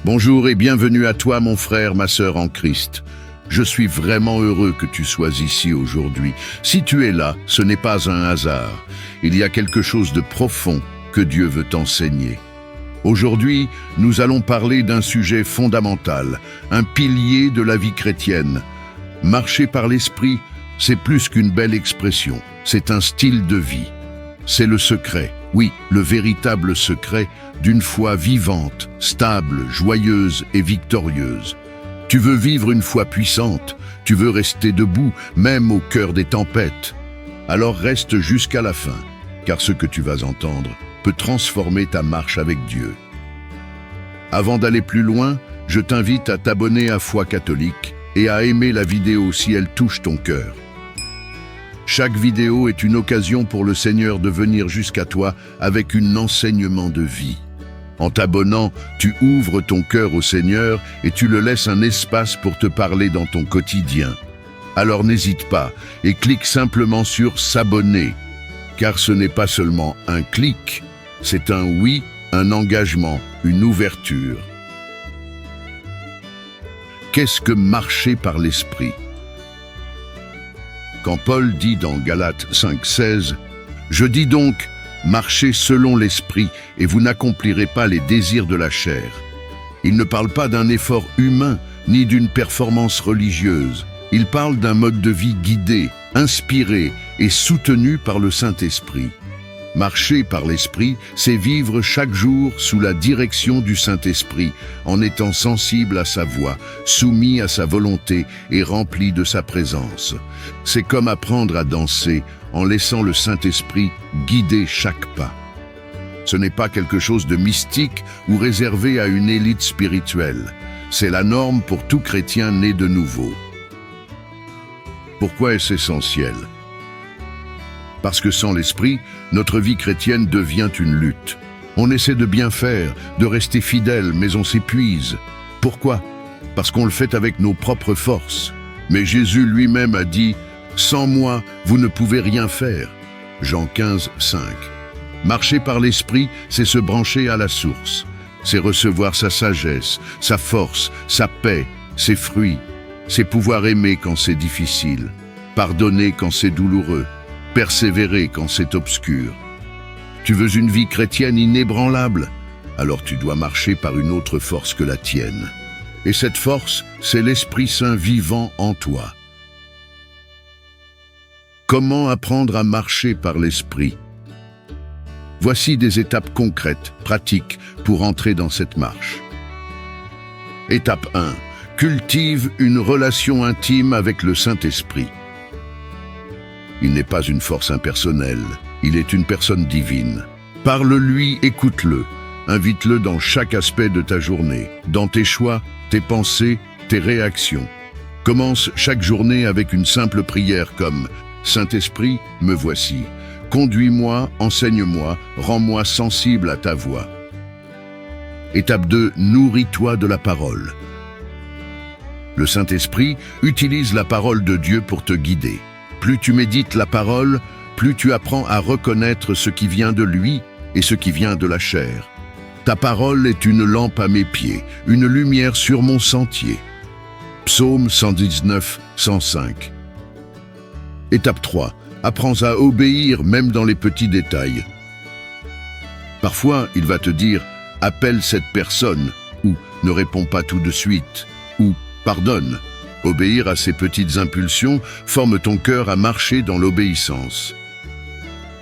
Bonjour et bienvenue à toi mon frère, ma sœur en Christ. Je suis vraiment heureux que tu sois ici aujourd'hui. Si tu es là, ce n'est pas un hasard. Il y a quelque chose de profond que Dieu veut t'enseigner. Aujourd'hui, nous allons parler d'un sujet fondamental, un pilier de la vie chrétienne. Marcher par l'esprit, c'est plus qu'une belle expression, c'est un style de vie. C'est le secret, oui, le véritable secret d'une foi vivante, stable, joyeuse et victorieuse. Tu veux vivre une foi puissante, tu veux rester debout, même au cœur des tempêtes. Alors reste jusqu'à la fin, car ce que tu vas entendre peut transformer ta marche avec Dieu. Avant d'aller plus loin, je t'invite à t'abonner à Foi catholique et à aimer la vidéo si elle touche ton cœur. Chaque vidéo est une occasion pour le Seigneur de venir jusqu'à toi avec un enseignement de vie. En t'abonnant, tu ouvres ton cœur au Seigneur et tu le laisses un espace pour te parler dans ton quotidien. Alors n'hésite pas et clique simplement sur s'abonner, car ce n'est pas seulement un clic, c'est un oui, un engagement, une ouverture. Qu'est-ce que marcher par l'esprit ? Quand Paul dit dans Galates 5,16 « Je dis donc, marchez selon l'esprit et vous n'accomplirez pas les désirs de la chair ». Il ne parle pas d'un effort humain ni d'une performance religieuse. Il parle d'un mode de vie guidé, inspiré et soutenu par le Saint-Esprit. Marcher par l'Esprit, c'est vivre chaque jour sous la direction du Saint-Esprit, en étant sensible à sa voix, soumis à sa volonté et rempli de sa présence. C'est comme apprendre à danser en laissant le Saint-Esprit guider chaque pas. Ce n'est pas quelque chose de mystique ou réservé à une élite spirituelle. C'est la norme pour tout chrétien né de nouveau. Pourquoi est-ce essentiel ? Parce que sans l'esprit, notre vie chrétienne devient une lutte. On essaie de bien faire, de rester fidèle, mais on s'épuise. Pourquoi ? Parce qu'on le fait avec nos propres forces. Mais Jésus lui-même a dit « Sans moi, vous ne pouvez rien faire ». Jean 15, 5. Marcher par l'esprit, c'est se brancher à la source. C'est recevoir sa sagesse, sa force, sa paix, ses fruits. C'est pouvoir aimer quand c'est difficile, pardonner quand c'est douloureux, persévérer quand c'est obscur. Tu veux une vie chrétienne inébranlable? Alors tu dois marcher par une autre force que la tienne. Et cette force, c'est l'Esprit Saint vivant en toi. Comment apprendre à marcher par l'Esprit? Voici des étapes concrètes, pratiques, pour entrer dans cette marche. Étape 1. Cultive une relation intime avec le Saint-Esprit. Il n'est pas une force impersonnelle, il est une personne divine. Parle-lui, écoute-le, invite-le dans chaque aspect de ta journée, dans tes choix, tes pensées, tes réactions. Commence chaque journée avec une simple prière comme « Saint-Esprit, me voici. Conduis-moi, enseigne-moi, rends-moi sensible à ta voix. » Étape 2. Nourris-toi de la parole. Le Saint-Esprit utilise la parole de Dieu pour te guider. Plus tu médites la parole, plus tu apprends à reconnaître ce qui vient de lui et ce qui vient de la chair. Ta parole est une lampe à mes pieds, une lumière sur mon sentier. Psaume 119, 105. Étape 3. Apprends à obéir même dans les petits détails. Parfois, il va te dire « appelle cette personne » ou « ne réponds pas tout de suite » ou « pardonne ». Obéir à ces petites impulsions forme ton cœur à marcher dans l'obéissance.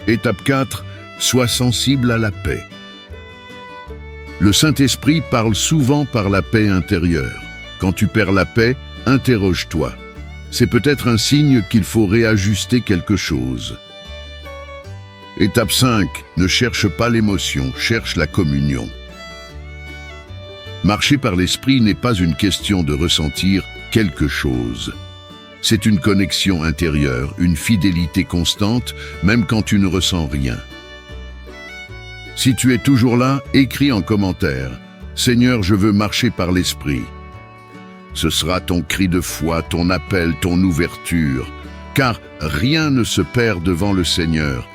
Étape 4. Sois sensible à la paix. Le Saint-Esprit parle souvent par la paix intérieure. Quand tu perds la paix, interroge-toi. C'est peut-être un signe qu'il faut réajuster quelque chose. Étape 5. Ne cherche pas l'émotion, cherche la communion. Marcher par l'Esprit n'est pas une question de ressentir quelque chose. C'est une connexion intérieure, une fidélité constante, même quand tu ne ressens rien. Si tu es toujours là, écris en commentaire « Seigneur, je veux marcher par l'Esprit ». Ce sera ton cri de foi, ton appel, ton ouverture, car rien ne se perd devant le Seigneur.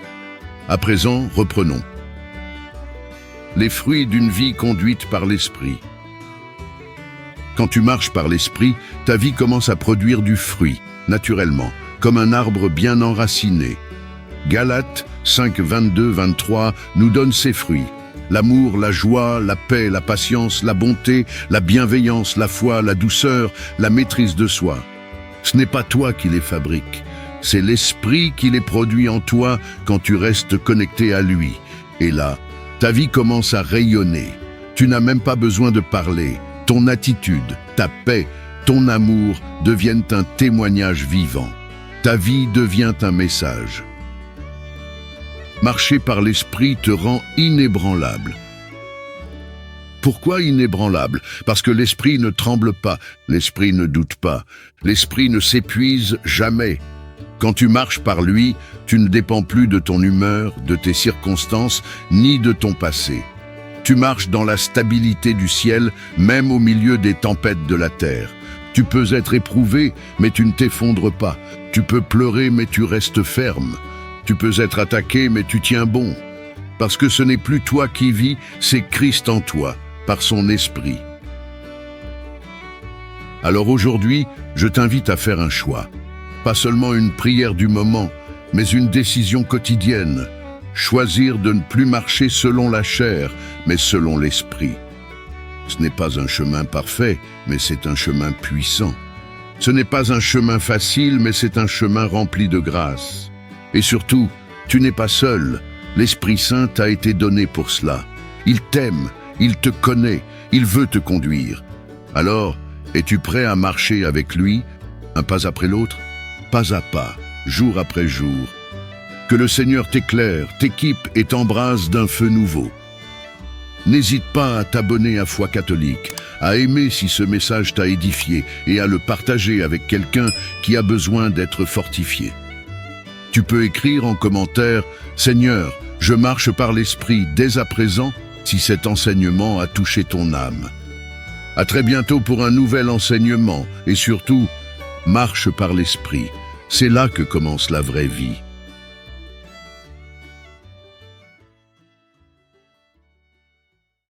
À présent, reprenons. Les fruits d'une vie conduite par l'Esprit. Quand tu marches par l'esprit, ta vie commence à produire du fruit, naturellement, comme un arbre bien enraciné. Galates 5, 22, 23 nous donne ses fruits. L'amour, la joie, la paix, la patience, la bonté, la bienveillance, la foi, la douceur, la maîtrise de soi. Ce n'est pas toi qui les fabrique, c'est l'esprit qui les produit en toi quand tu restes connecté à lui. Et là, ta vie commence à rayonner. Tu n'as même pas besoin de parler. Ton attitude, ta paix, ton amour deviennent un témoignage vivant. Ta vie devient un message. Marcher par l'esprit te rend inébranlable. Pourquoi inébranlable? Parce que l'esprit ne tremble pas, l'esprit ne doute pas, l'esprit ne s'épuise jamais. Quand tu marches par lui, tu ne dépends plus de ton humeur, de tes circonstances, ni de ton passé. Tu marches dans la stabilité du ciel, même au milieu des tempêtes de la terre. Tu peux être éprouvé, mais tu ne t'effondres pas. Tu peux pleurer, mais tu restes ferme. Tu peux être attaqué, mais tu tiens bon. Parce que ce n'est plus toi qui vis, c'est Christ en toi, par son esprit. Alors aujourd'hui, je t'invite à faire un choix. Pas seulement une prière du moment, mais une décision quotidienne. Choisir de ne plus marcher selon la chair, mais selon l'esprit. Ce n'est pas un chemin parfait, mais c'est un chemin puissant. Ce n'est pas un chemin facile, mais c'est un chemin rempli de grâce. Et surtout, tu n'es pas seul. L'Esprit Saint t'a été donné pour cela. Il t'aime, il te connaît, il veut te conduire. Alors, es-tu prêt à marcher avec lui, un pas après l'autre, pas à pas, jour après jour? Que le Seigneur t'éclaire, t'équipe et t'embrase d'un feu nouveau. N'hésite pas à t'abonner à Foi catholique, à aimer si ce message t'a édifié et à le partager avec quelqu'un qui a besoin d'être fortifié. Tu peux écrire en commentaire « Seigneur, je marche par l'Esprit dès à présent » si cet enseignement a touché ton âme. À très bientôt pour un nouvel enseignement et surtout, marche par l'Esprit. C'est là que commence la vraie vie.